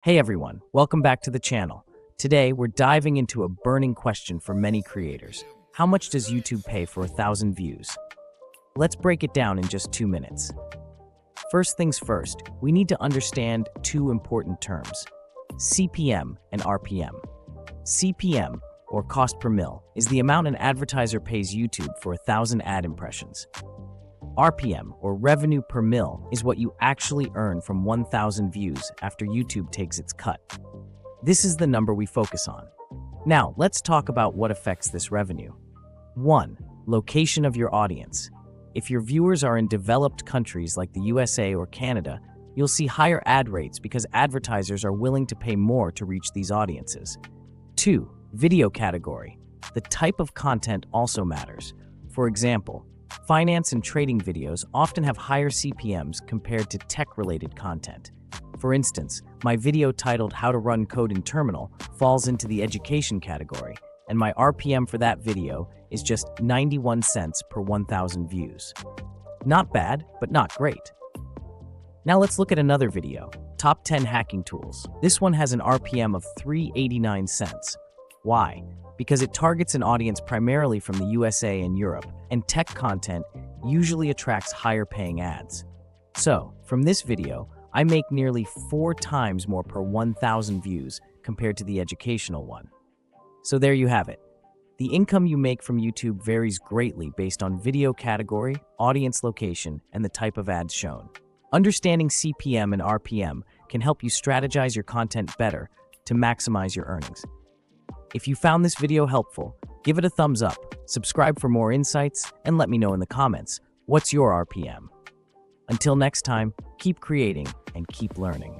Hey everyone, welcome back to the channel. Today, we're diving into a burning question for many creators. How much does YouTube pay for 1,000 views? Let's break it down in just 2 minutes. First things first, we need to understand two important terms: CPM and RPM. CPM, or cost per mil, is the amount an advertiser pays YouTube for 1,000 ad impressions. RPM, or revenue per mil, is what you actually earn from 1,000 views after YouTube takes its cut. This is the number we focus on. Now, let's talk about what affects this revenue. 1. Location of your audience. If your viewers are in developed countries like the USA or Canada, you'll see higher ad rates because advertisers are willing to pay more to reach these audiences. 2. Video category. The type of content also matters. For example, finance and trading videos often have higher CPMs compared to tech-related content. For instance, my video titled "How to Run Code in Terminal" falls into the education category, and my RPM for that video is just 91 cents per 1,000 views. Not bad, but not great. Now let's look at another video, Top 10 Hacking Tools. This one has an RPM of 3.89 cents. Why? Because it targets an audience primarily from the USA and Europe, and tech content usually attracts higher paying ads. So, from this video, I make nearly 4 times more per 1,000 views compared to the educational one. So there you have it. The income you make from YouTube varies greatly based on video category, audience location, and the type of ads shown. Understanding CPM and RPM can help you strategize your content better to maximize your earnings. If you found this video helpful, give it a thumbs up, subscribe for more insights, and let me know in the comments, what's your RPM? Until next time, keep creating and keep learning.